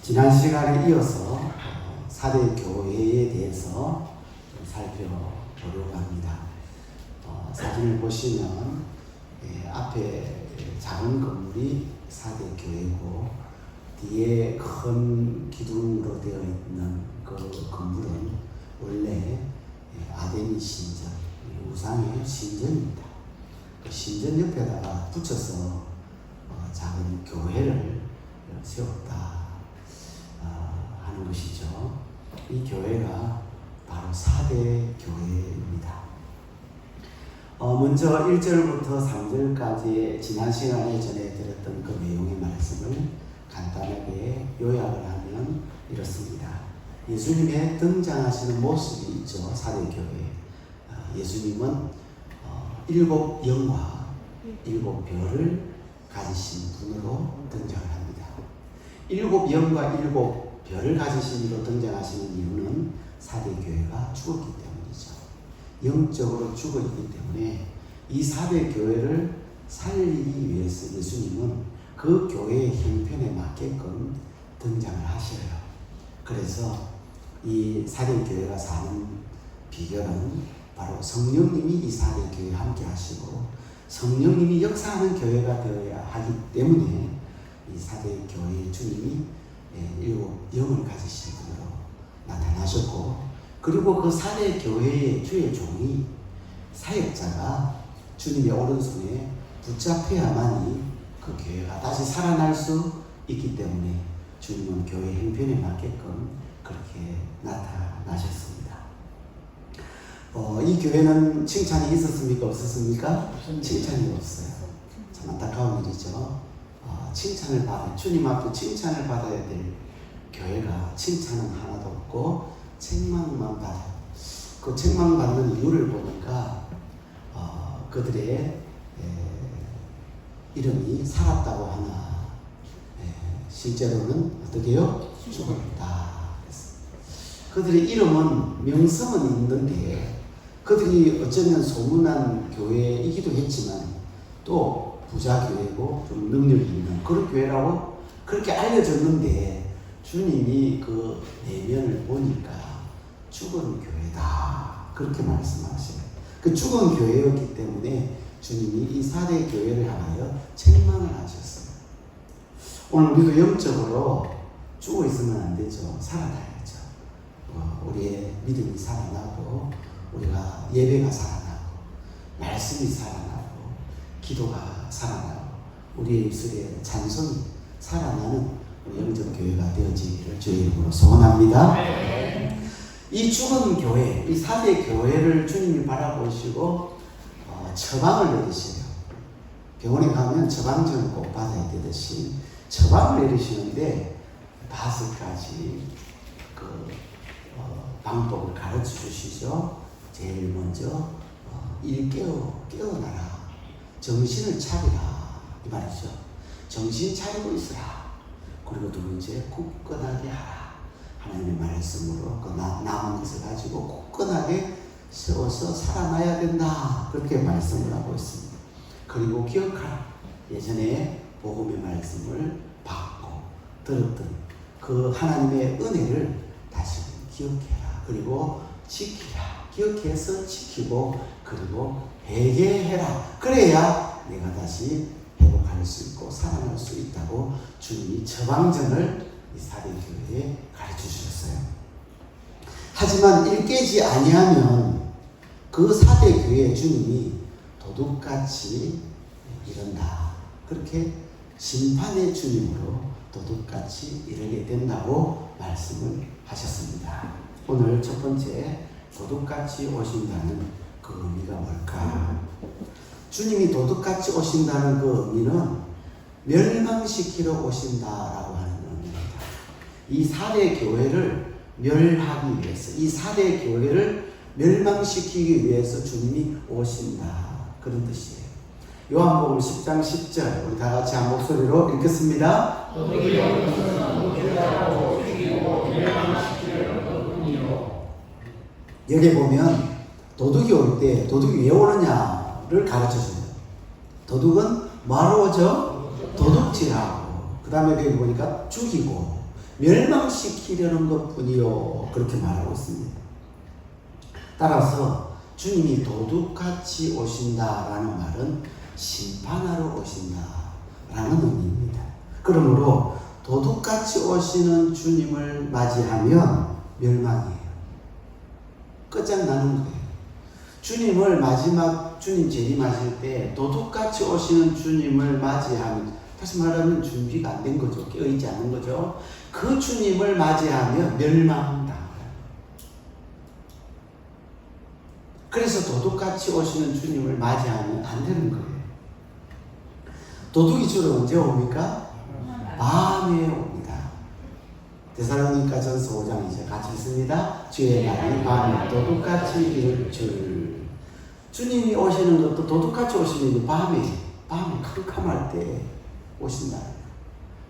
지난 시간에 이어서 4대 교회에 대해서 살펴보려고 합니다. 사진을 보시면 앞에 작은 건물이 4대 교회고 뒤에 큰 기둥으로 되어 있는 그 건물은 원래 아데미 신전, 우상의 신전입니다. 그 신전 옆에다가 붙여서 작은 교회를 세웠다 하는 것이죠. 이 교회가 바로 4대 교회입니다. 먼저 1절부터 3절까지 지난 시간에 전해드렸던 그 내용의 말씀을 간단하게 요약을 하면 이렇습니다. 예수님의 등장하시는 모습이 있죠. 4대 교회. 예수님은 7 영과 7 별을 가지신 분으로 등장을 합니다. 7 영과 7 별을 가지신 분으로 등장하시는 이유는 4대 교회가 죽었기 때문이죠. 영적으로 죽었기 때문에 이 4대 교회를 살리기 위해서 예수님은 그 교회의 형편에 맞게끔 등장을 하셔요. 그래서 이 4대 교회가 사는 비결은 바로 성령님이 이 4대 교회에 함께 하시고 성령님이 역사하는 교회가 되어야 하기 때문에 이 4대 교회의 주님이 7 영을 가지신 분으로 나타나셨고, 그리고 그 4대 교회의 주의 종이 사역자가 주님의 오른손에 붙잡혀야만이 그 교회가 다시 살아날 수 있기 때문에 주님은 교회 형편에 맞게끔 그렇게 나타나셨습니다. 이 교회는 칭찬이 있었습니까? 없었습니까? 칭찬이 없어요. 참 안타까운 일이죠. 칭찬을 주님 앞에 칭찬을 받아야 될 교회가 칭찬은 하나도 없고 책망만 받아요. 그 책망받는 이유를 보니까 그들의 이름이 살았다고 하나 실제로는 어떻게요? 죽었다. 그들의 이름은 명성은 있는데 그들이 어쩌면 소문난 교회이기도 했지만 또 부자 교회고 좀 능력이 있는 그런 교회라고 그렇게 알려졌는데 주님이 그 내면을 보니까 죽은 교회다 그렇게 말씀하셔요. 그 죽은 교회였기 때문에 주님이 이 4대 교회를 향하여 책망을 하셨어요. 오늘 우리도 영적으로 죽어 있으면 안 되죠. 살아나야죠. 우리의 믿음이 살아나고 우리가 예배가 살아나고 말씀이 살아나고 기도가 살아나고 우리의 입술에 찬송이 살아나는 우리 영적 교회가 되어지기를 주의 이름으로 소원합니다. 이 죽은 교회, 이 4대 교회를 주님이 바라보시고 처방을 내리셔요. 병원에 가면 처방전을 꼭 받아야 되듯이 처방을 내리시는데 5가지 방법을 가르쳐 주시죠. 제일 먼저 깨어나라. 정신을 차리라. 이 말이죠. 정신 차리고 있으라. 그리고 두 번째, 굳건하게 하라. 하나님의 말씀으로 그 남은 것을 가지고 굳건하게 세워서 살아나야 된다. 그렇게 말씀을 하고 있습니다. 그리고 기억하라. 예전에 복음의 말씀을 받고 들었던 그 하나님의 은혜를 다시 기억해라. 그리고 지키라. 기억해서 지키고 그리고 회개해라. 그래야 내가 다시 회복할 수 있고 살아날 수 있다고 주님이 처방전을 이 4대 교회에 가르쳐 주셨어요. 하지만 깨지 아니하면 그 4대 교회의 주님이 도둑같이 이른다. 그렇게 심판의 주님으로 도둑같이 이르게 된다고 말씀을 하셨습니다. 오늘 첫 번째, 도둑같이 오신다는 그 의미가 뭘까? 주님이 도둑같이 오신다는 그 의미는 멸망시키러 오신다라고 하는 의미입니다. 이 4대 교회를 멸하기 위해서, 이 4대 교회를 멸망시키기 위해서 주님이 오신다. 그런 뜻이에요. 요한복음 10장 10절 우리 다 같이 한 목소리로 읽겠습니다. 여기 보면 도둑이 올 때 도둑이 왜 오느냐를 가르쳐줘요. 도둑은 뭐하러 오죠? 도둑질하고 그 다음에 여기 보니까 죽이고 멸망시키려는 것뿐이요. 그렇게 말하고 있습니다. 따라서 주님이 도둑같이 오신다라는 말은 심판하러 오신다라는 의미입니다. 그러므로 도둑같이 오시는 주님을 맞이하면 멸망이에요. 끝장나는 거예요. 주님을 주님 재림하실 때 도둑같이 오시는 주님을 맞이하면, 다시 말하면 준비가 안 된 거죠. 깨어있지 않은 거죠. 그 주님을 맞이하면 멸망당해요. 그래서 도둑같이 오시는 주님을 맞이하면 안 되는 거예요. 도둑이 주로 언제 옵니까? 밤에 옵니다. 데살로니가 전서 5장 이제 같이 있습니다. 주의 날이 밤에 도둑같이 이를 줄. 주님이 오시는 것도 도둑같이 오시는 게 밤에 캄캄할 때 오신다.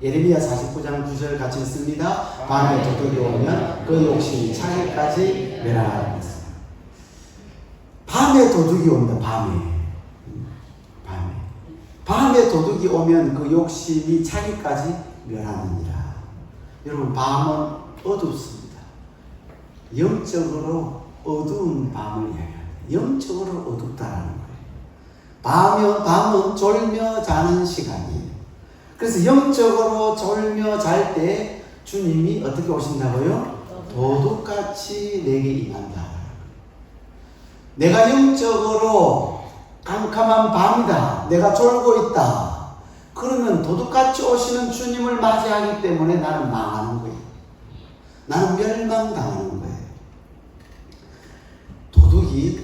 예레미야 49장 9절 같이 있습니다. 밤에 도둑이 오면 그 욕심이 차기까지 멸하라. 밤에 도둑이 온다. 밤에 도둑이 오면 그 욕심이 차기까지 멸하느니라. 여러분, 밤은 어둡습니다. 영적으로 어두운 밤을 이야기합니다. 영적으로 어둡다라는 거예요. 밤은 졸며 자는 시간이에요. 그래서 영적으로 졸며 잘 때 주님이 어떻게 오신다고요? 도둑같이 내게 임한다. 내가 영적으로 캄캄한 밤이다. 내가 졸고 있다. 그러면 도둑같이 오시는 주님을 맞이하기 때문에 나는 망하는 거예요. 나는 멸망당하는 거예요. 도둑이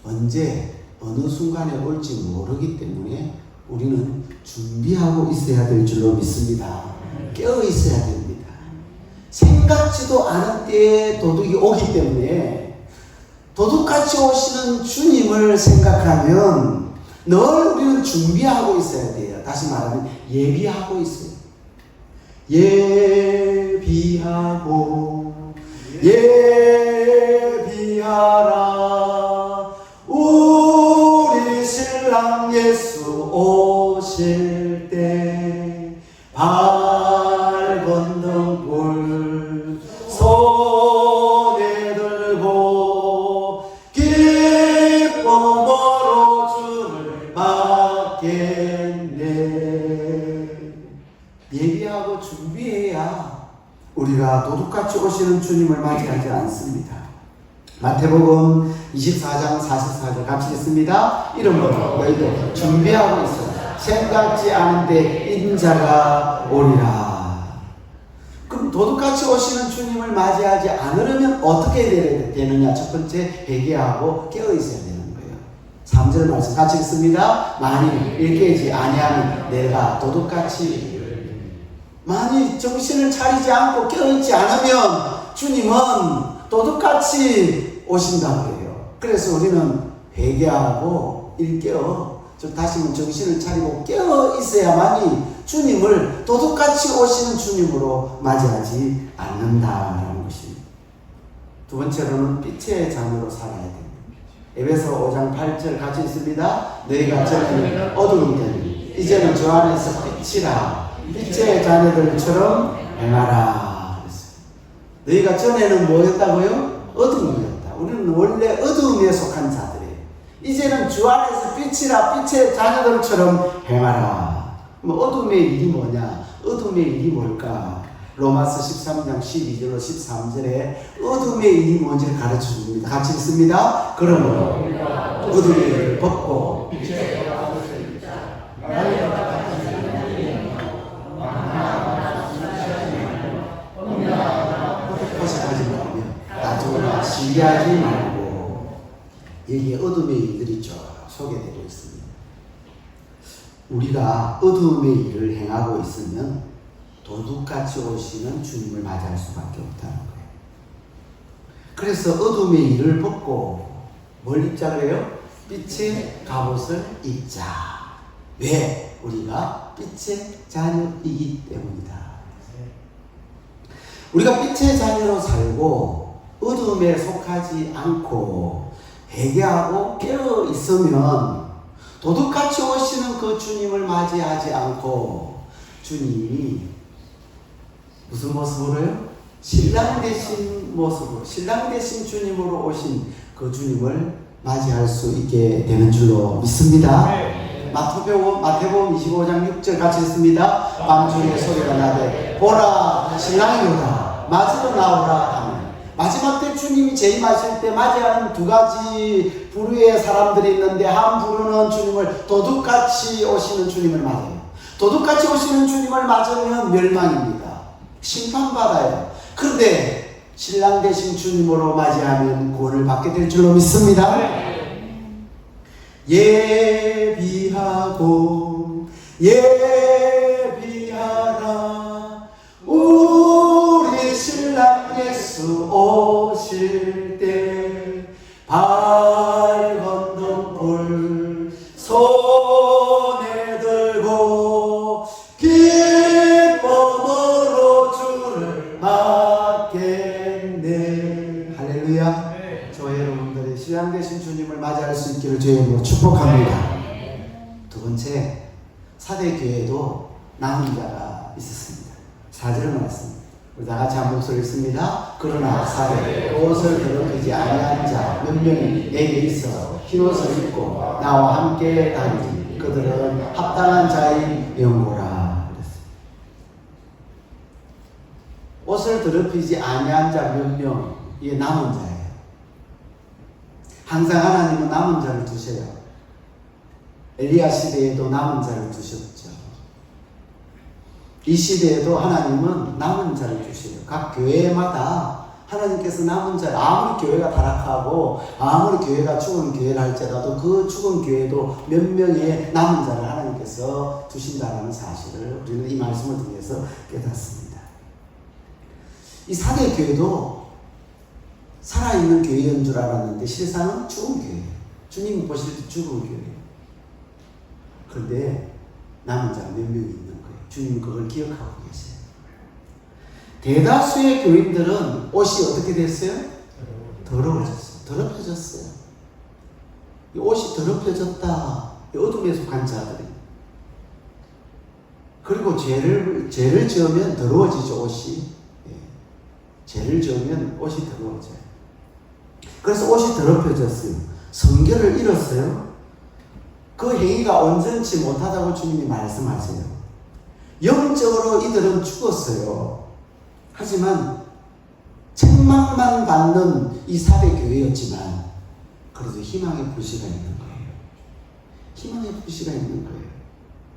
언제 어느 순간에 올지 모르기 때문에 우리는 준비하고 있어야 될 줄로 믿습니다. 깨어 있어야 됩니다. 생각지도 않은 때에 도둑이 오기 때문에 도둑같이 오시는 주님을 생각하면 늘 우리는 준비하고 있어야 돼요. 다시 말하면 예비하고 있어요. 예비하라. 우리 신랑 예수 오실 때 밝은 등불 손에 들고 기쁨으로 주를 맞겠네. 예비하고 준비해야 우리가 도둑같이 오시는 주님을 맞이하지 않습니다. 마태복음 24장 44절 같이 읽습니다. 이러므로 너희도 준비하고 있어 생각지 않은데 인자가 오리라. 그럼 도둑같이 오시는 주님을 맞이하지 않으려면 어떻게 되느냐? 첫 번째, 회개하고 깨어 있어야 되는 거예요. 3절 말씀 같이 읽습니다. 만일 일깨지 아니하면 내가 도둑같이, 만일 정신을 차리지 않고 깨어있지 않으면 주님은 도둑같이 오신다고 해요. 그래서 우리는 회개하고 일깨어, 다시 한번 정신을 차리고 깨어 있어야만이 주님을 도둑같이 오시는 주님으로 맞이하지 않는다라는 것입니다. 두 번째로는 빛의 자녀로 살아야 됩니다. 에베소 5장 8절 같이 있습니다. 너희가 전에는 어두운 자니 이제는 주 안에서 빛이라. 빛의 자녀들처럼 행하라. 너희가 전에는 뭐였다고요? 어둠이었다. 우리는 원래 어둠에 속한 자들이에요. 이제는 주 안에서 빛이라. 빛의 자녀들처럼 행하라. 어둠의 일이 뭐냐? 어둠의 일이 뭘까? 로마서 13장 12절로 13절에 어둠의 일이 뭔지를 가르쳐 줍니다. 같이 읽습니다. 그러므로 어둠의 일을 벗고 포식하지 말며 나중에 시기하지 말고. 여기에 어둠의 일들이 쭉 소개되고 있습니다. 우리가 어둠의 일을 행하고 있으면 도둑같이 오시는 주님을 맞이할 수밖에 없다는 거예요. 그래서 어둠의 일을 벗고 뭘 입자 그래요? 빛의 갑옷을 입자. 왜? 우리가 빛의 자녀이기 때문이다. 우리가 빛의 자녀로 살고 어둠에 속하지 않고 회개하고 깨어 있으면 도둑같이 오시는 그 주님을 맞이하지 않고 주님이 무슨 모습으로요? 신랑 되신 모습으로, 신랑 되신 주님으로 오신 그 주님을 맞이할 수 있게 되는 줄로 믿습니다. 마태복음 25장 6절 같이 읽습니다. 밤중에 소리가 나되 보라 신랑이 오라 맞으러 나오라 하면, 마지막 때 주님이 재림하실 때 맞이하는 두 가지 부류의 사람들이 있는데, 한 부류는 주님을 도둑같이 오시는 주님을 맞아요. 도둑같이 오시는 주님을 맞으면 멸망입니다. 심판받아요. 그런데 신랑 되신 주님으로 맞이하면 구원을 받게 될 줄로 믿습니다. 예비하고 예비하라 우리 신랑 예수 오실 때 밝은 등불 손에 들고 기쁨으로 주를 맞겠네. 할렐루야. 저와 여러분들이 신랑 되신 주님을 맞이할 수 있기를 주의 이름으로 축복합니다. 두 번째, 사대교회도 남은 자가 있었습니다. 4절을 말씀입니다. 우리 다 같이 한 목소리 읽습니다. 그러나 사대 옷을 더럽히지 아니한 자 몇 명이 내게 있어 흰옷을 입고 나와 함께 다니니 그들은 합당한 자인 영고라. 옷을 더럽히지 아니한 자 몇 명, 이게 남은 자예요. 항상 하나님은 남은 자를 두셔요. 엘리야 시대에도 남은 자를 두셨죠. 이 시대에도 하나님은 남은 자를 주셔요. 각 교회마다 하나님께서 남은 자, 아무리 교회가 타락하고 아무리 교회가 죽은 교회를 할지라도 그 죽은 교회도 몇 명의 남은 자를 하나님께서 두신다는 사실을 우리는 이 말씀을 통해서 깨닫습니다. 이 사대 교회도 살아있는 교회인 줄 알았는데 실상은 죽은 교회예요. 주님이 보실 때 죽은 교회예요. 그런데 남은 자가 몇 명이 있는 거예요. 주님이 그걸 기억하고 계세요. 대다수의 교인들은 옷이 어떻게 됐어요? 더러워졌어요. 더럽혀졌어요. 이 옷이 더럽혀졌다. 어둠에 속한 자들이. 그리고 죄를 지으면 더러워지죠, 옷이. 죄를 지으면 옷이 더러워져요. 그래서 옷이 더럽혀졌어요. 성결을 잃었어요. 그 행위가 온전치 못하다고 주님이 말씀하세요. 영적으로 이들은 죽었어요. 하지만 책망만 받는 이 사대 교회였지만 그래도 희망의 불씨가 있는 거예요. 희망의 불씨가 있는 거예요.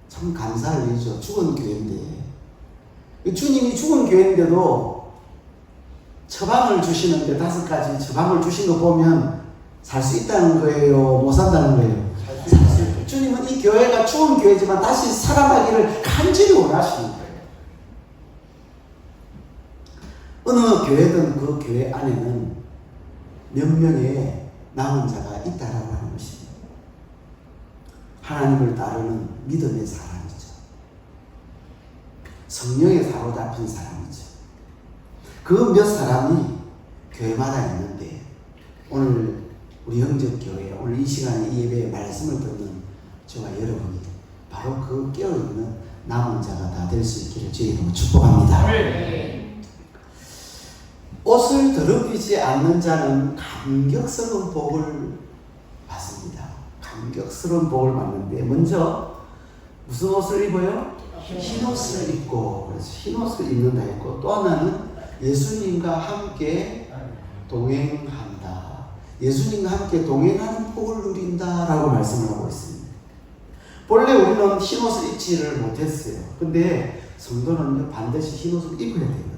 참 감사할 일이죠. 죽은 교회인데. 주님이 죽은 교회인데도 처방을 주시는데 5가지 처방을 주신 거 보면 살 수 있다는 거예요? 못 산다는 거예요? 살 수 있어요. 주님은 이 교회가 죽은 교회지만 다시 살아나기를 간절히 원하시는 거예요. 어느 교회든 그 교회 안에는 몇 명의 남은 자가 있다라고 하는 것입니다. 하나님을 따르는 믿음의 사람이죠. 성령에 사로잡힌 사람이죠. 그 몇 사람이 교회마다 있는데 오늘 우리 영접교회 오늘 이 시간에 이 예배에 말씀을 듣는 저와 여러분이 바로 그 깨어있는 남은 자가 다 될 수 있기를 주의 이름으로 축복합니다. 옷을 더럽히지 않는 자는 감격스러운 복을 받습니다. 감격스러운 복을 받는데 먼저 무슨 옷을 입어요? 흰 옷을 입고, 그래서 흰 옷을 입는다 했고, 또 하나는 예수님과 함께 동행한다. 예수님과 함께 동행하는 복을 누린다라고 말씀을 하고 있습니다. 본래 우리는 흰 옷을 입지를 못했어요. 근데 성도는 반드시 흰 옷을 입어야 되거든요.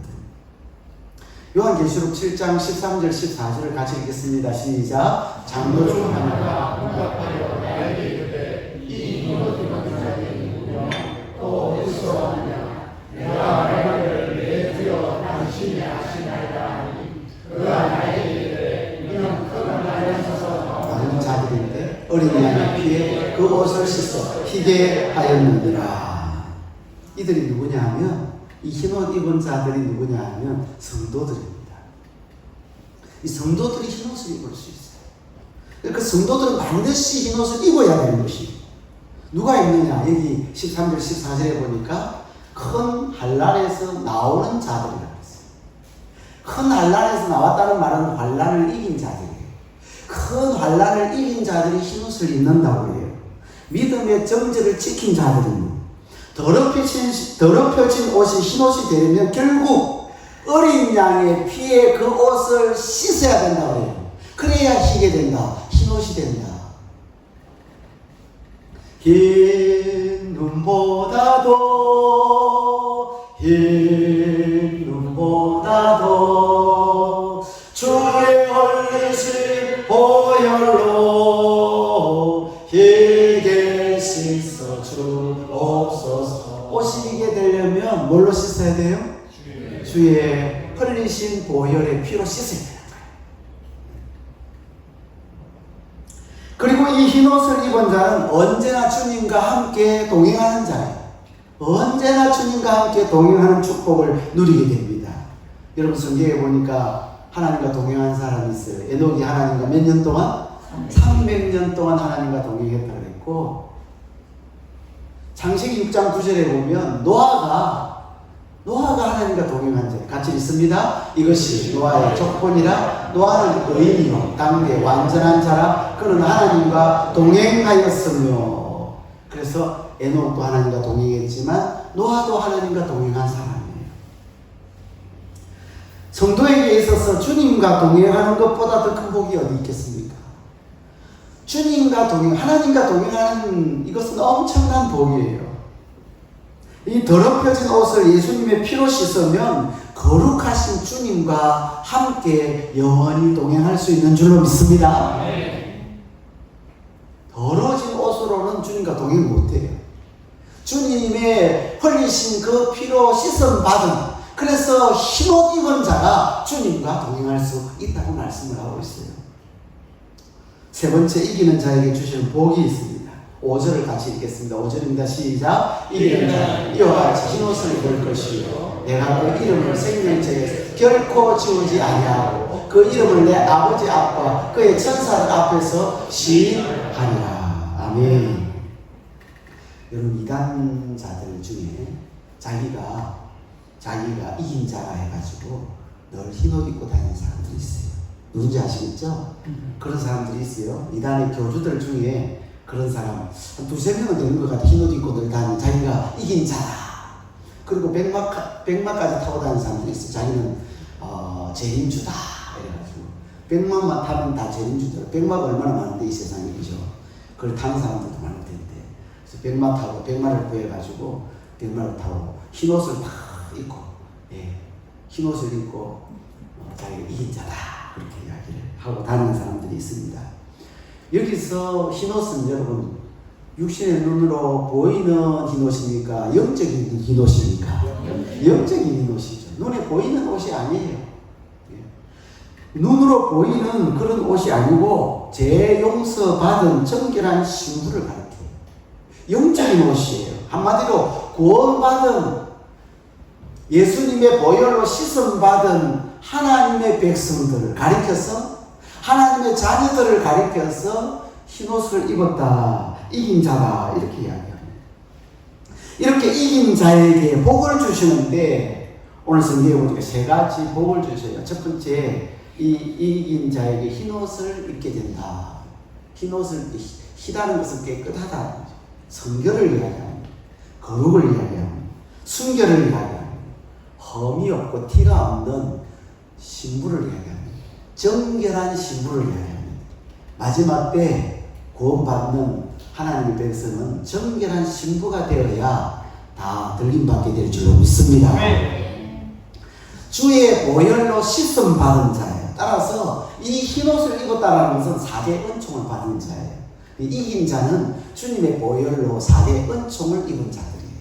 요한계시록 7장 13절 14절을 같이 읽겠습니다. 시작. 장로 중 하나가 응답하여 나에게 이르되 이 흰 옷 입은 자들이 누구며 또 어디서 왔느냐. 내가 너희를 내 주여 당신이 아시나이다 하니 그가 나에게 이르되 이는 큰 날에 서서 많은 자들인데 어린 양의 피에 그 옷을 씻어 희게 하였느니라. 이들이 누구냐 하면 이 흰옷 입은 자들이 누구냐 하면 성도들입니다. 이 성도들이 흰옷을 입을 수 있어요. 그러니까 성도들은 반드시 흰옷을 입어야 되는 것입니다. 누가 입느냐? 여기 13절 14절에 보니까 큰 환란에서 나오는 자들이라고 했어요. 큰 환란에서 나왔다는 말은 환란을 이긴 자들이에요. 큰 환란을 이긴 자들이 흰옷을 입는다고 해요. 믿음의 정절을 지킨 자들은 더럽혀진 옷이 흰옷이 되려면 결국 어린 양의 피에 그 옷을 씻어야 된다고 해요. 그래야 희게 된다. 흰옷이 된다. 흰 눈보다도 주의 흘리신 보혈로 희게 씻어 주옵소서. 옷이 희게 되려면 뭘로 씻어야 돼요? 주의 흘리신 보혈의 피로 씻어야 돼요. 그리고 이 흰옷을 입은 자는 언제나 주님과 함께 동행하는 자예요. 언제나 주님과 함께 동행하는 축복을 누리게 됩니다. 여러분 성경에 보니까 하나님과 동행한 사람이 있어요. 에녹이 하나님과 몇 년 동안? 300년 동안 하나님과 동행했다고 그랬고, 창세기 6장 9절에 보면 노아가 하나님과 동행한 자 같이 있습니다. 이것이 노아의 조건이라. 노아는 의인이요 당대 완전한 자라. 그는 하나님과 동행하였으며. 그래서 에녹도 하나님과 동행했지만 노아도 하나님과 동행한 사람이에요. 성도에게 있어서 주님과 동행하는 것보다 더 큰 복이 어디 있겠습니까? 주님과 하나님과 동행하는 이것은 엄청난 복이에요. 이 더럽혀진 옷을 예수님의 피로 씻으면 거룩하신 주님과 함께 영원히 동행할 수 있는 줄로 믿습니다. 더러워진 옷으로는 주님과 동행 못해요. 주님의 흘리신 그 피로 씻음 받은, 그래서 흰옷 입은 자가 주님과 동행할 수 있다고 말씀을 하고 있어요. 세 번째, 이기는 자에게 주시는 복이 있습니다. 5절을 같이 읽겠습니다. 5절입니다. 시작. 이기는 자는 이와 같이 흰옷을 입을 것이요 내가 그 이름을 생명책에서 결코 지우지 아니하고 그 이름을 내 아버지 앞과 그의 천사들 앞에서 시인하리라. 아멘. 여러분, 이단자들 중에 자기가 이긴 자라 해가지고 늘 흰옷 입고 다니는 사람들이 있어요. 누군지 아시겠죠? 그런 사람들이 있어요. 이단의 교주들 중에 그런 사람 한 두세 명은 되는 것 같아. 흰옷 입고 늘 다니는, 자기가 이긴 자다. 그리고 백마까지 타고 다니는 사람들이 있어요. 자기는 재림주다 이래가지고 백마만 타면 다 재림주다. 백마가 얼마나 많은데 이 세상에, 그죠? 그걸 타는 사람들도 많을 텐데, 그래서 백마 타고 백마를 구해가지고 백마를 타고 흰옷을 막 입고, 흰옷을 입고 자기가 이긴 자다 그렇게 이야기를 하고 다니는 사람들이 있습니다. 여기서 흰옷은 여러분 육신의 눈으로 보이는 흰옷입니까? 영적인 흰옷입니까? 영적인 흰옷이죠. 눈에 보이는 옷이 아니에요. 눈으로 보이는 그런 옷이 아니고 재용서 받은 정결한 신부를 가리켜요. 영적인 옷이에요. 한마디로 구원받은, 예수님의 보혈로 씻음받은 하나님의 백성들을 가리켜서, 하나님의 자녀들을 가리켜서 흰옷을 입었다, 이긴 자다 이렇게 이야기합니다. 이렇게 이긴 자에게 복을 주시는데 오늘 성경에 보니까 세 가지 복을 주셔요. 첫 번째, 이 이긴 자에게 흰옷을 입게 된다. 흰옷을, 희다는 것은 깨끗하다, 성결을 이야기합니다. 거룩을 이야기합니다. 순결을 이야기합니다. 험이 없고 티가 없는 신부를 이야기합니다. 정결한 신부를 이야기합니다. 마지막 때 구원받는 하나님의 백성은 정결한 신부가 되어야 다 들림받게 될 줄로 믿습니다. 주의 보혈로 씻음 받은 자예요. 따라서 이 흰옷을 입었다는 것은 4대 은총을 받은 자예요. 이긴 자는 주님의 보혈로 4대 은총을 입은 자들이에요.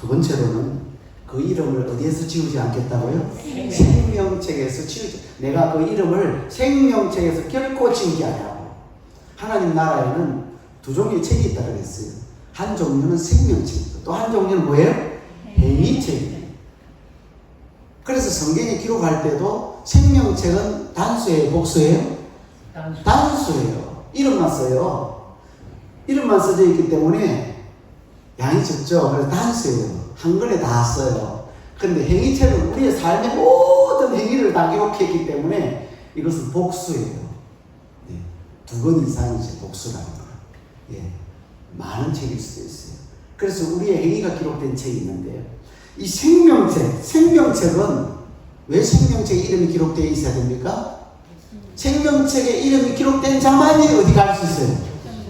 두 번째로는 그 이름을 어디에서 지우지 않겠다고요? 생명책에서 지우지. 내가 그 이름을 생명책에서 결코 지우지 않냐고. 하나님 나라에는 두 종류의 책이 있다고 했어요. 한 종류는 생명책, 또 한 종류는 뭐예요? 행위책이에요. 그래서 성경에 기록할 때도 생명책은 단수예요, 복수예요? 단수예요. 이름만 써요. 이름만 써져 있기 때문에 양이 적죠. 그래서 단수예요. 한 권에 다 써요. 그런데 행위체는 우리의 삶의 모든 행위를 다 기록했기 때문에 이것은 복수예요. 네. 2권 이상이 이제 복수라는 거예요. 예. 많은 책일 수도 있어요. 그래서 우리의 행위가 기록된 책이 있는데요. 이 생명책은 왜 생명책에 이름이 기록되어 있어야 됩니까? 생명책에 이름이 기록된 자만이 어디 갈 수 있어요?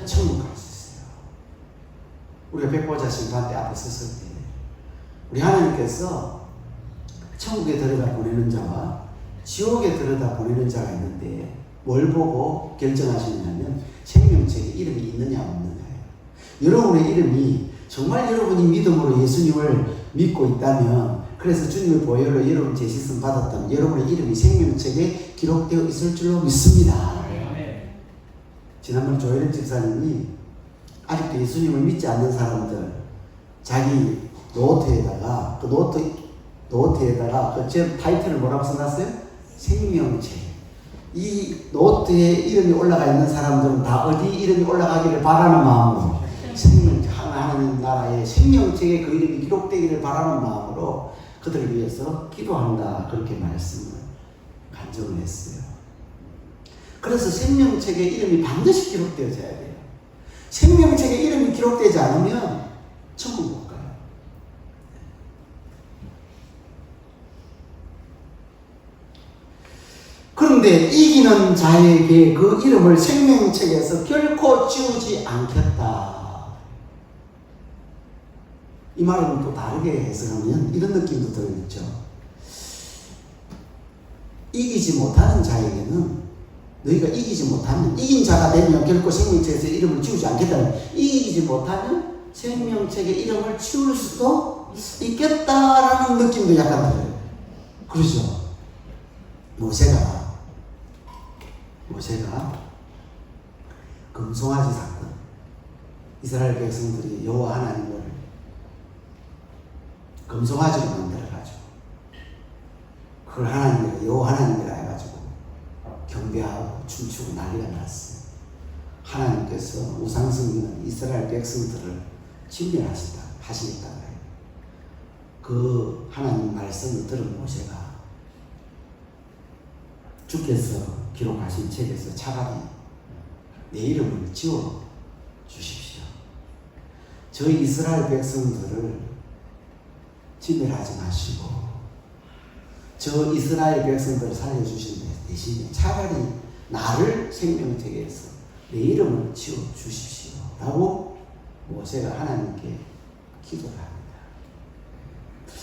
천국 갈 수 있어요. 우리가 백보자 심판 때 앞에 섰을 때 우리 하나님께서 천국에 들여다 보내는 자와 지옥에 들여다 보내는 자가 있는데 뭘 보고 결정하시느냐면 생명책에 이름이 있느냐 없느냐예요. 여러분의 이름이 정말 여러분이 믿음으로 예수님을 믿고 있다면, 그래서 주님의 보혈로 여러분 제시씀 받았다면 여러분의 이름이 생명책에 기록되어 있을 줄로 믿습니다. 지난번 조혜련 집사님이 아직도 예수님을 믿지 않는 사람들 자기 노트에다가 그 타이틀을 뭐라고 써놨어요? 생명책. 이 노트에 이름이 올라가 있는 사람들은 다 어디 이름이 올라가기를 바라는 마음으로, 하나님 나라의 생명책에 그 이름이 기록되기를 바라는 마음으로 그들을 위해서 기도한다, 그렇게 말씀을 간증을 했어요. 그래서 생명책에 이름이 반드시 기록되어져야 돼요. 생명책에 이름이 기록되지 않으면 천국 못 가요. 그런데 이기는 자에게 그 이름을 생명책에서 결코 지우지 않겠다. 이 말은 또 다르게 해석하면 이런 느낌도 들어있죠. 이기지 못하는 자에게는, 너희가 이기지 못하면, 이긴 자가 되면 결코 생명책에서 이름을 지우지 않겠다. 이기지 못하면 생명책의 이름을 지울 수도 있겠다라는 느낌도 약간 들어요. 그렇죠? 모세가 금송아지 사건, 이스라엘 백성들이 여호와 하나님을 금송아지로 만들어가지고 그걸 여호와 하나님이라 해가지고 경배하고 춤추고 난리가 났어요. 하나님께서 우상 섬기는 이스라엘 백성들을 진멸하시겠다 해요. 그 하나님 말씀을 들은 모세가 주께서 기록하신 책에서 차라리 내 이름을 지워 주십시오. 저희 이스라엘 백성들을 진멸하지 마시고 저 이스라엘 백성들을 살려주신 대신에 차라리 나를 생명책에서 내 이름을 지워 주십시오 라고 모세가 하나님께 기도를 합니다.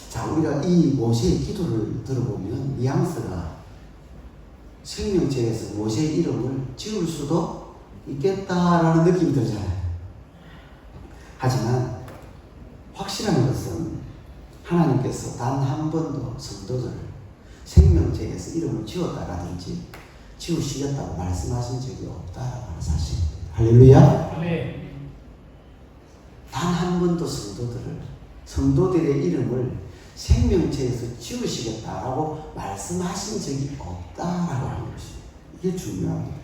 자, 우리가 이 모세의 기도를 들어보면 뉘앙스가 생명책에서 모세의 이름을 지울 수도 있겠다라는 느낌이 들잖아요. 하지만 확실한 것은 하나님께서 단 한 번도 성도들을 생명책에서 이름을 지웠다라든지 지우시겠다고 말씀하신 적이 없다라는 사실입니다. 할렐루야. 단 한 번도 성도들의 이름을 생명책에서 지우시겠다라고 말씀하신 적이 없다라고 하는 것입니다. 이게 중요합니다.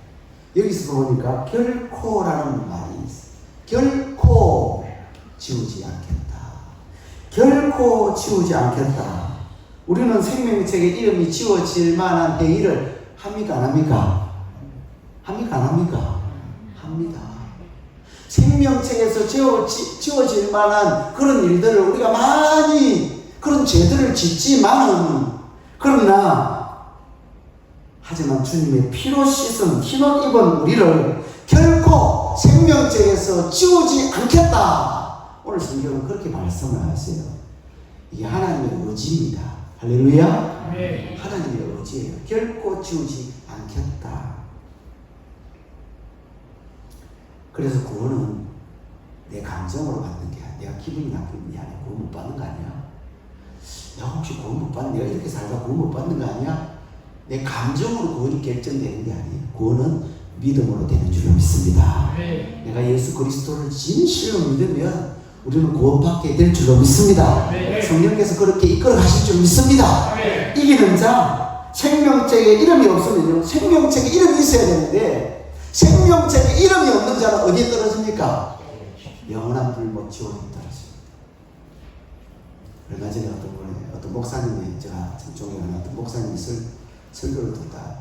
여기서 보니까 결코라는 말이 있어요. 결코 지우지 않겠다. 결코 지우지 않겠다. 우리는 생명책에 이름이 지워질 만한 행위를 합니까? 안 합니까? 합니까? 안 합니까? 합니다. 생명책에서 지워질 만한 그런 일들을 우리가 많이 그런 죄들을 짓지만은, 그러나 하지만 주님의 피로 씻은 피로 입은 우리를 결코 생명책에서 지우지 않겠다. 오늘 성경은 그렇게 말씀을 하세요. 이게 하나님의 의지입니다. 할렐루야. 네. 하나님의 의지예요. 결코 지우지 않겠다. 그래서 구원은 내 감정으로 받는 게 아니야. 내가 기분이 나쁜 게 아니야. 구원 못 받는 거 아니야. 내가 혹시 구원 못 받는, 내가 이렇게 살다 구원 못 받는 거 아니야? 내 감정으로 구원이 결정되는 게 아니에요. 구원은 믿음으로 되는 줄로 믿습니다. 네. 내가 예수 그리스도를 진실로 믿으면 우리는 구원받게 될 줄로 믿습니다. 네. 성령께서 그렇게 이끌어 가실 줄 믿습니다. 네. 이기는 자, 생명책에 이름이 없으면요, 생명책에 이름이 있어야 되는데 생명책에 이름이 없는 자는 어디에 떨어집니까? 영원한 불못 지옥에 떨어집니다. 얼마 전에 어떤 목사님의, 제가 참 존경하는 어떤 목사님이 설교를 듣다,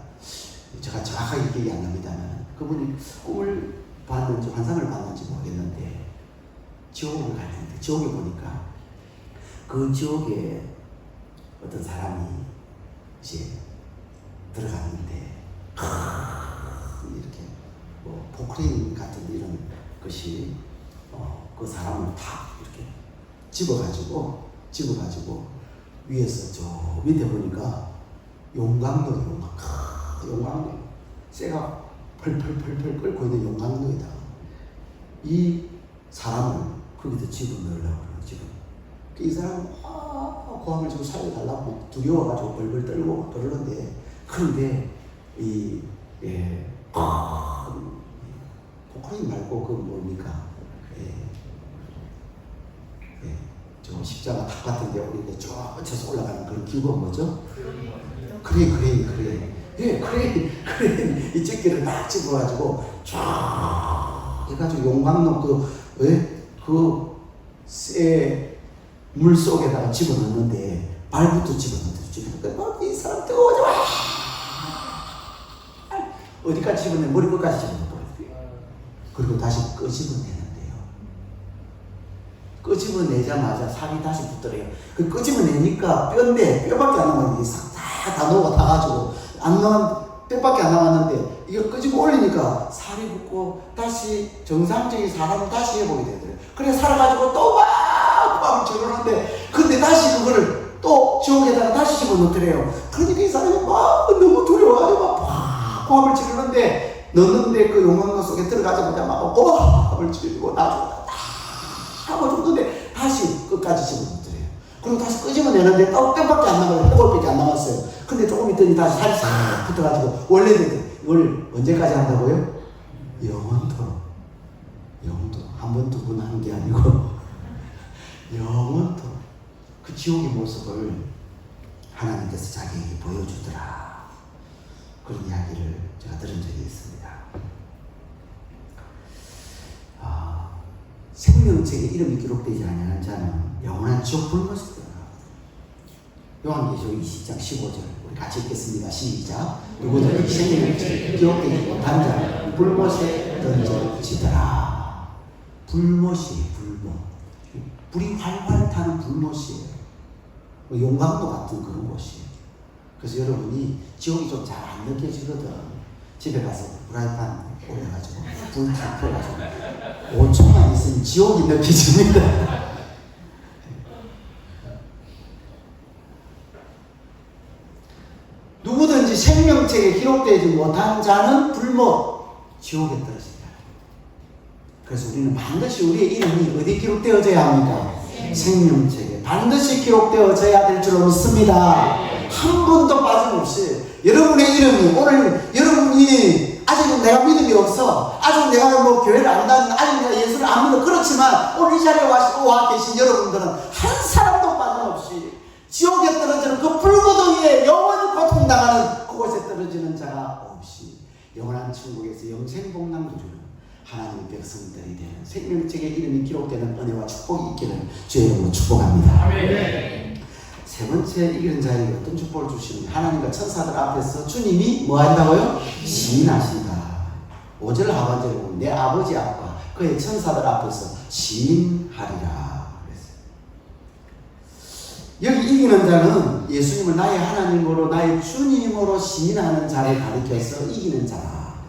제가 정확하게 기억이 안 납니다만, 그분이 꿈을 봤는지 환상을 봤는지 모르겠는데, 지옥을 갈 텐데, 지옥에 보니까 그 지옥에 어떤 사람이 이제 들어갔는데, 이렇게 뭐 포크레인 같은 이런 것이 그 사람을 탁 이렇게 집어가지고 위에서 저 밑에 보니까 용광로, 쇠가 펄펄펄펄 끓고 있는 용광로에다 이 사람을 거기다 집어넣으려고 그러는 지금. 이 사람은 고함을 지고 살려달라고 두려워가지고 벌벌 떨고 그러는데, 그런데 포크레인 말고 그 뭡니까? 저 십자가 탑 같은데 우리 쭉 쳐서 올라가는 그런 기구가 뭐죠? 크레인. 예, 크레인. 이 집게를 딱 집어가지고 쫙 해가지고 용광로 쇠 물 속에다가 집어넣는데, 발부터 집어넣는데 이 사람 뜨거워져. 어디까지 집어내? 머리 끝까지 집어넣어요. 그리고 다시 끄집어내는데요. 끄집어내자마자 살이 다시 붙더래요. 그 끄집어내니까 뼈밖에 안 남았는데 다 녹아 타가지고 안 남은 뼈밖에 안 남았는데, 이거 끄집어 올리니까 살이 붙고 다시 정상적인 사람을 다시 해보게 되더래요. 그래 살아가지고 또 막 저러는데, 근데 다시 그거를 또 지옥에다가 다시 집어넣더래요. 그러니까 이 사람이 막 너무 두려워가지고 막 호흡을 지르는데, 넣는데 그 용광로 속에 들어가자마자 막 호흡을 지르고 나중에 하고 죽는데 다시 끝까지 집어넣더래요. 그리고 다시 끄집어내는데 또 뼈밖에 안 남아요. 뼈밖에 안 남았어요. 근데 조금 있더니 다시 살이 싹 붙어가지고, 원래는 이걸 언제까지 한다고요? 영원토록. 한 번, 두 번 하는 게 아니고 영원토록 그 지옥의 모습을 하나님께서 자기에게 보여주더라. 그런 이야기를 제가 들은 적이 있습니다. 생명책에 이름이 기록되지 아니하는 자는 영원한 지옥 불못에 들어가거든요. 요한계시록 20장 15절 우리 같이 읽겠습니다. 시작. 누구든지 생명책에 기록되지 못한 자는 불못에 던져지더라. 불못이에요. 불이 활활 타는 불못이에요. 용광로 같은 그런 곳이에요. 그래서 여러분이 지옥이 좀 잘 안 느껴지거든. 집에 가서 프라이팬 올려가지고 불 다 펴가지고 5초만 있으면 지옥이 느껴집니다. 누구든지 생명책에 기록되지 못한 자는 불못, 지옥에 떨어진다. 그래서 우리는 반드시 우리의 이름이 어디 기록되어져야 합니까? 생명책에 반드시 기록되어져야 될 줄로 믿습니다. 한 번도 빠짐없이 여러분의 이름이, 오늘 여러분이 아직은 내가 믿음이 없어, 아직 내가 뭐 교회를 안 다니는, 아직 내가 예수를 안 믿어, 그렇지만 오늘 이 자리에 와 계신 여러분들은 한 사람도 빠짐없이 지옥에 떨어지는 그 불고등에 영원히 고통당하는 그곳에 떨어지는 자가 없이 영원한 천국에서 영생복락을 주는 하나님의 백성들이 되는 생명책에 이름이 기록되는 은혜와 축복이 있기를 주의 이름으로 축복합니다. 아멘. 세 번째 이기는 자에게 어떤 축복을 주시는지, 하나님과 천사들 앞에서 주님이 뭐 한다고요? 시인하신다. 5절 하반절에 보면 내 아버지 앞과 그의 천사들 앞에서 시인하리라. 여기 이기는 자는 예수님을 나의 하나님으로, 나의 주님으로 시인하는 자를 가리켜서 이기는 자라.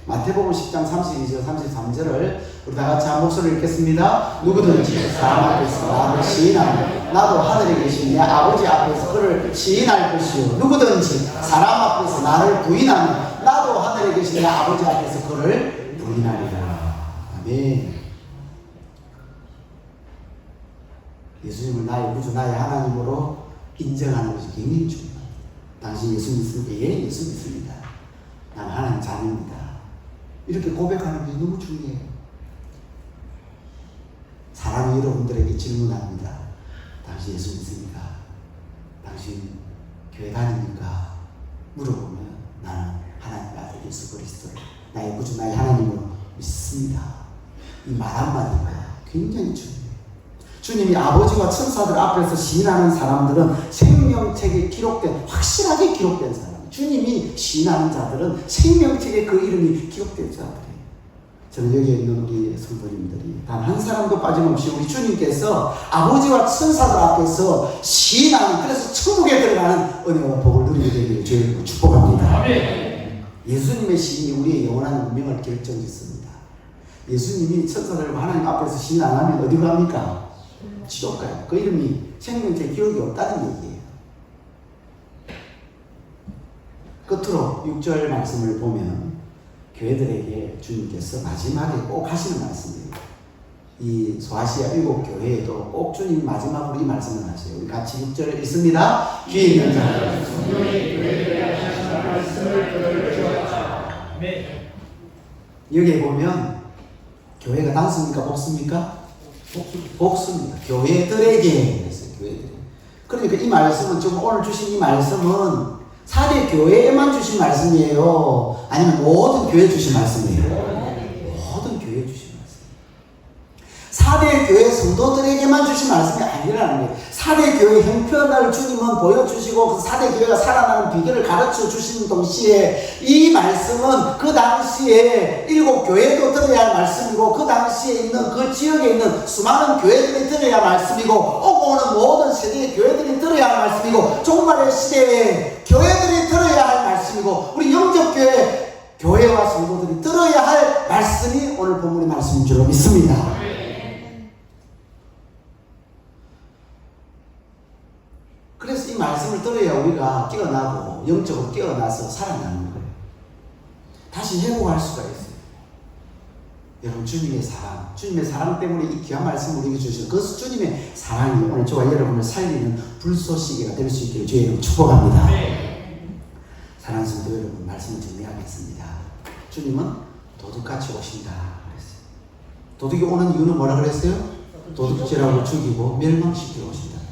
마태복음 10장 32절 33절을 우리 다 같이 한 목소리로 읽겠습니다. 누구든지 사람 앞에서 나를 시인하면 나도 하늘에 계신 내 아버지 앞에서 그를 시인할 것이요, 누구든지 사람 앞에서 나를 부인하면 나도 하늘에 계신 내 아버지 앞에서 그를 부인하리라. 아멘. 예수님을 나의 구주, 나의 하나님으로 인정하는 것이 굉장히 중요합니다. 당신 예수 믿습니까? 예, 예수 믿습니다. 나는 하나님 자녀입니다. 이렇게 고백하는 게 너무 중요해요. 사람이 여러분들에게 질문합니다. 당신 예수 믿습니까? 당신 교회 다닙니까? 물어보면 나는 하나님의 아들 예수 그리스도를 나의 구주, 나의 하나님으로 믿습니다. 이 말 한마디가 굉장히 중요해요. 주님이 아버지와 천사들 앞에서 시인하는 사람들은 생명책에 기록된, 확실하게 기록된 사람. 주님이 시인하는 자들은 생명책에 그 이름이 기록된 자들이에요. 저는 여기에 있는 우리 성도님들이 단 한 사람도 빠짐없이 우리 주님께서 아버지와 천사들 앞에서 시인하는, 그래서 천국에 들어가는 은혜와 복을 누리게 되기를 주님으로 축복합니다. 아멘. 예수님의 시인이 우리의 영원한 운명을 결정짓습니다. 예수님이 천사들과 하나님 앞에서 시인 안 하면 어디로 갑니까? 지옥 가요. 그 이름이 생명책 기록이 없다는 얘기예요. 끝으로 6절 말씀을 보면 교회들에게 주님께서 마지막에 꼭 하시는 말씀이에요. 이 소아시아 7교회에도 꼭 주님 마지막으로 이 말씀을 하세요. 우리 같이 6절 읽습니다. 귀에 있는 자들 성령의 교회들에게 하시는 말씀을 들어주었다. 여기에 보면 교회가 단수입니까? 복수입니까? 복수입니다. 교회들에게 했어요. 교회들에게. 그러니까 이 말씀은 지금 오늘 주신 이 말씀은 사대 교회에만 주신 말씀이에요? 아니면 모든 교회에 주신 말씀이에요? 모든 교회에 주신 말씀이에요. 사대 교회 성도들에게만 주신 말씀이 아니라는 거예요. 사대 교회 형편을 주님은 보여주시고 그 사대 교회가 살아나는 비결을 가르쳐 주시는 동시에 이 말씀은 그 당시에 7교회도 들어야 할 말씀이고 그 당시에 있는 그 지역에 있는 수많은 교회들이 들어야 할 말씀이고 오고 오는 모든 세대의 교회들이 들어야 할 말씀이고 종말의 시대에 교회들이 들어야 할 말씀이고 우리 영접교회 교회와 성도들이 들어야 할 말씀이 오늘 본문의 말씀인 줄 믿습니다. 그래서 이 말씀을 들어야 우리가 깨어나고 영적으로 깨어나서 살아나는 거예요. 다시 회복할 수가 있어요. 여러분 주님의 사랑 때문에 이 귀한 말씀을 우리에게 주셔서 그 주님의 사랑이 오늘 저와 여러분을 살리는 불쏘시개가 될 수 있기를 주의 이름으로 축복합니다. 사랑하는 성도 여러분, 말씀을 정리하겠습니다. 주님은 도둑같이 오신다 그랬어요. 도둑이 오는 이유는 뭐라 그랬어요? 도둑질하고 죽이고 멸망시키러 오신다 그랬어요.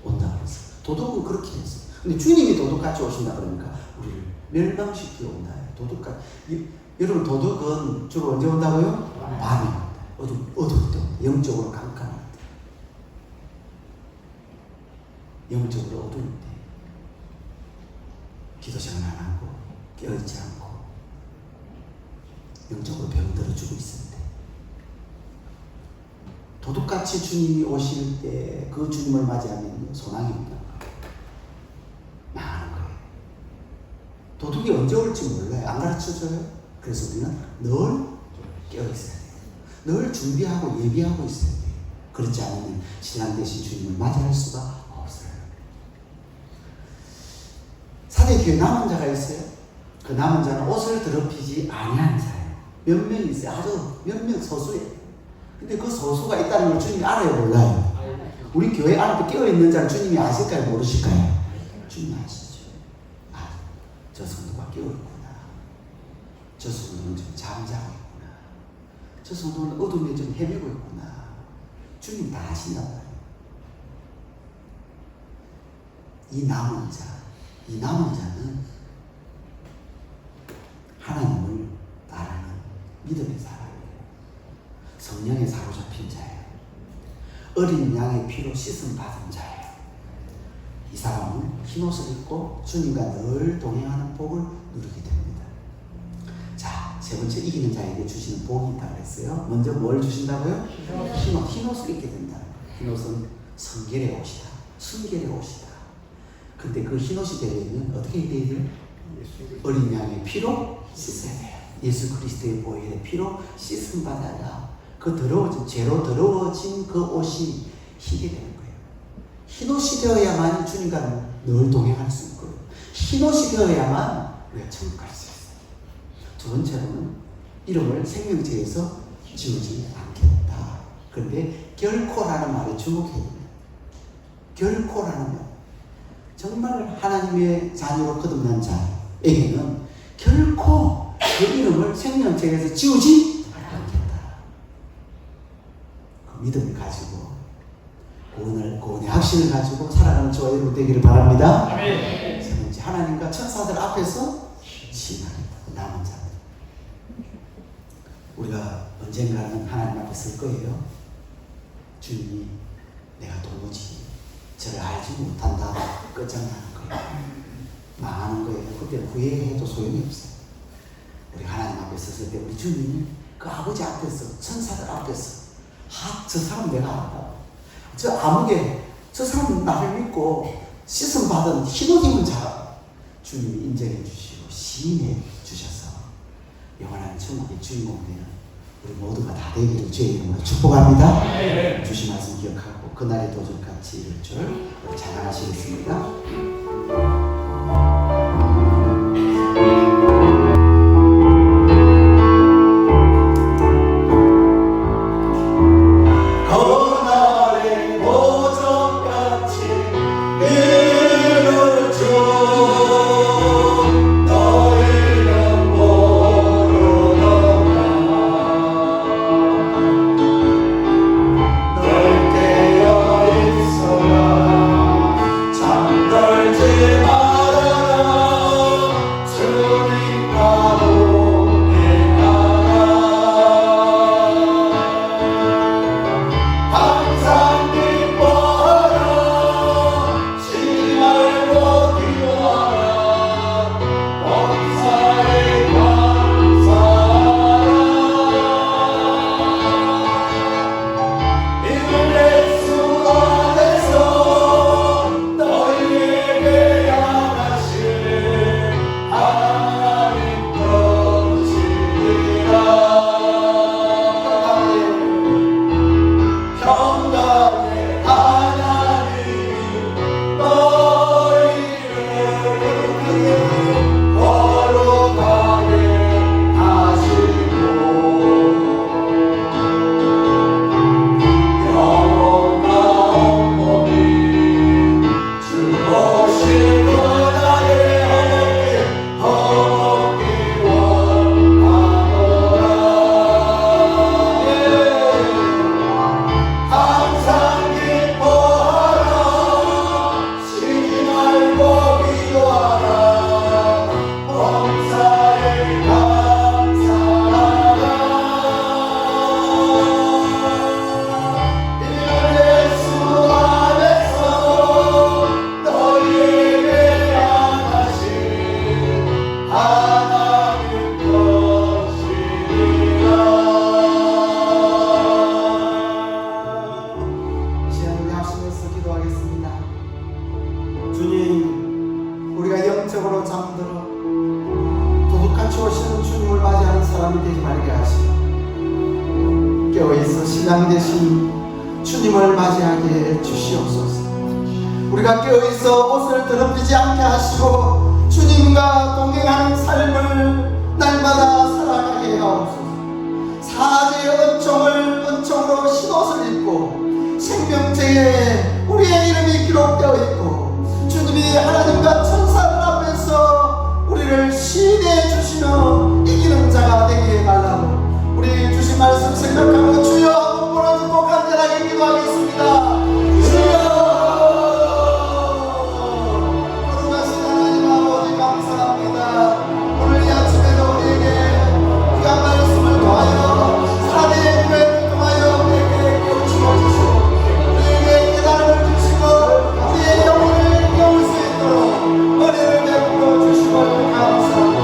온다 그랬어요. 도둑은 그렇게 했어요. 근데 주님이 도둑같이 오신다 그러니까 우리를 멸망시키러 온다. 도둑같이. 여러분 도둑은 주로 언제 온다고요? 밤에 온다. 어두울 때 온다. 영적으로 깜깜할 때. 영적으로 어두울 때. 기도 시간 안 하고 깨어있지 않고 영적으로 병들어 주고 있을 때 도둑같이 주님이 오실 때 그 주님을 맞이하면 소망이 없는 거예요. 망하는 거예요. 도둑이 언제 올지 몰라요. 안 가르쳐줘요. 그래서 우리는 늘 깨어있어야 돼요. 늘 준비하고 예비하고 있어야 돼요. 그렇지 않으면 신랑 대신 주님을 맞이할 수가 없어요. 사대교회 남은 자가 있어요. 그 남은 자는 옷을 더럽히지 아니하는 자예요. 몇 명 있어요. 아주 몇 명 소수예요. 근데 그 소수가 있다는 걸 주님이 알아요, 몰라요? 우리 교회 안에 깨어있는 자를 주님이 아실까요, 모르실까요? 주님이 아시죠. 아, 저 성도가 깨어있구나. 저 성도는 좀 잠자고 있구나. 저 성도는 어둠에 좀 헤매고 있구나. 주님 다 아신단 말이에요. 이 남은 자는 하나님을 따르는 믿음의 사람이에요. 성령에 사로잡힌 자예요. 어린 양의 피로 씻음 받은 자예요. 이 사람은 흰옷을 입고 주님과 늘 동행하는 복을 누리게 됩니다. 자, 세 번째 이기는 자에게 주시는 복이 있다고 했어요. 먼저 뭘 주신다고요? 흰옷을 입게 된다. 흰옷은 성결의 옷이다. 순결의 옷이다. 근데 그 흰옷이 되려면 어떻게 돼야 돼요? 어린 양의 피로 씻어야 돼요. 예수 그리스도의 보혈의 피로 씻음 받아야 그 더러워진, 죄로 더러워진 그 옷이 희게 되는 거예요. 흰옷이 되어야만 주님과 늘 동행할 수 있고요. 흰옷이 되어야만 우리가 천국 갈 수 있어요. 두 번째로는 이름을 생명책에서 지우지 않겠다. 그런데 결코라는 말에 주목해야 됩니다. 결코라는 말. 정말 하나님의 자녀로 거듭난 자에게는 결코 그 이름을 생명책에서 지우지 않겠다. 그 믿음을 가지고 구원의 확신을 가지고 살아가는 저와 여러분 되기를 바랍니다. 아멘. 세 번째, 하나님과 천사들 앞에서 시인하겠다. 남은 자들. 우리가 언젠가는 하나님 앞에 설 거예요. 주님이 내가 도무지 저를 알지 못한다 끝장나는 거예요. 망하는 거예요. 그때 후회해도 소용이 없어요. 우리 하나님 앞에 섰을 때 우리 주님이 그 아버지 앞에서 천사들 앞에서 저 사람 내가 알아. 저 아무개 저 사람 나를 믿고 씻음 받은 희노님은 잘 주님이 인정해 주시고 시인해 주셔서 영원한 천국의 주인공 되는 우리 모두가 다 되기를 주의 이름으로 축복합니다. 네. 주신 말씀 기억하고 그날의 도전 같이 이룰 줄 우리 찬양하시겠습니다. 신랑 되신 주님을 맞이하게 해 주시옵소서. 우리가 깨어있어 옷을 더럽히지 않게 하시고 주님과 동행하는 삶을 날마다 살아가게 하옵소서. 사제의 은총으로 흰옷을 입고 생명책에 우리의 이름이 기록되어 있고 주님이 하나님과 천사들 앞에서 우리를 시인해 주시며 이기는 자가 되게 해달라고 우리 주신 말씀 생각하고 주여 한번 보라듣고 간절하게 기도하겠습니다. 주여 거룩하신 하나님 아버지 감사합니다. 오늘 이 아침에도 우리에게 귀한 말씀을 통하여 사대의 교회를 통하여 우리에게 깨우침을 주시고 우리에게 깨달음을 주시고 우리의 영혼을 깨울 수 있도록 은혜를 베풀어 주시고 감사합니다.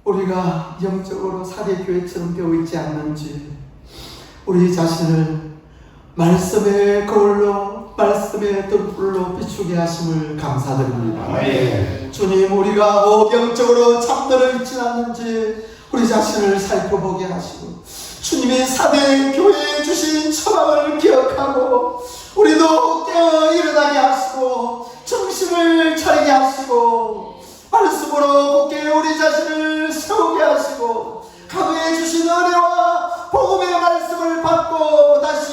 우리가 영적으로 사대교회처럼 되어 있지 않는지 우리 자신을 말씀의 거울로 말씀의 등불로 비추게 하심을 감사드립니다. 아멘. 주님, 우리가 영적으로 잠들어 있지 않는지 우리 자신을 살펴보게 하시고 주님이 사대교회에 주신 처방을 기억하고 우리도 깨어 일어나게 하시고 정신을 차리게 하시고 말씀으로 굳게 우리 자신을 세우게 하시고 강해 주신 은혜와 복음의 말씀을 받고 다시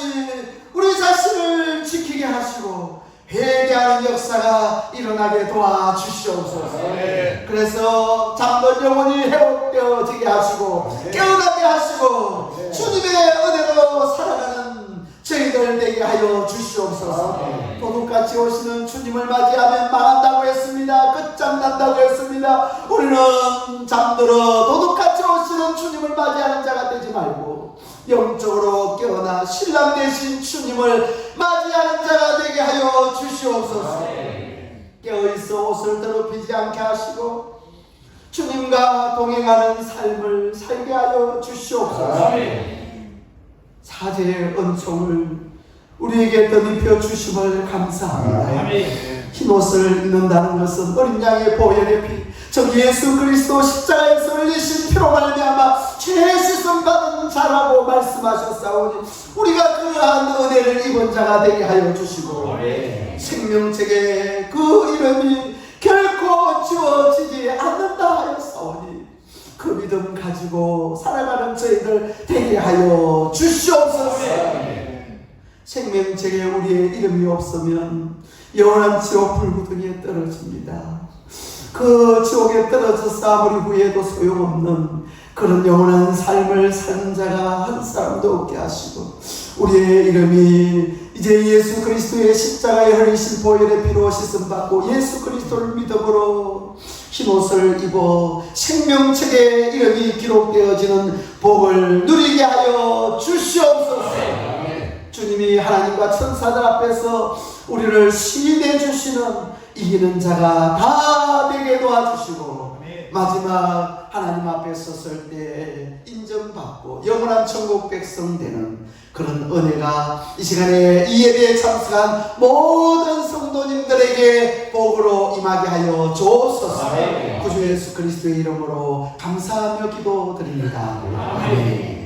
우리 자신을 지키게 하시고 회개하는 역사가 일어나게 도와주시옵소서. 그래서 잠든 영혼이 회복되어지게 하시고 깨어나게 하시고 주님의 은혜로 살아가는 저희들 되게 하여 주시옵소서. 도둑같이 오시는 주님을 맞이하면 망한다고 했습니다. 끝장난다고 했습니다. 우리는 잠들어 도둑같이 오시는 주님을 맞이하는 자가 되지 말고 영적으로 깨어나 신랑 되신 주님을 맞이하는 자가 되게 하여 주시옵소서. 깨어있어 옷을 더럽히지 않게 하시고 주님과 동행하는 삶을 살게 하여 주시옵소서. 사제의 은총을 우리에게 덧입혀 주심을 감사합니다. 흰옷을 입는다는 것은 어린 양의 보혈의 피, 저 예수 그리스도 십자가에서 흘리신 피로 말미암아 죄 씻음 받은 자라고 말씀하셨사오니 우리가 그러한 은혜를 입은 자가 되게 하여 주시고 생명책에 그 이름이 결코 지워지지 않는다 하였사오니 그 믿음 가지고 살아가는 저희들 되게 하여 주시옵소서. 생명책에 우리의 이름이 없으면 영원한 지옥 불구덩이에 떨어집니다. 그 지옥에 떨어져서 아무리 후회해도 소용없는 그런 영원한 삶을 사는 자가 한 사람도 없게 하시고 우리의 이름이 이제 예수 그리스도의 십자가에 흘리신 보혈의 피로 씻음받고 예수 그리스도를 믿음으로 흰옷을 입어 생명책에 이름이 기록되어지는 복을 누리게 하여 주시옵소서. 주님이 하나님과 천사들 앞에서 우리를 시인해 주시는 이기는 자가 다 되게 도와주시고 마지막 하나님 앞에 섰을 때 인정받고 영원한 천국 백성 되는 그런 은혜가 이 시간에 이 예배에 참석한 모든 성도님들에게 복으로 임하게 하여 주옵소서. 구주 예수 그리스도의 이름으로 감사하며 기도드립니다. 아멘.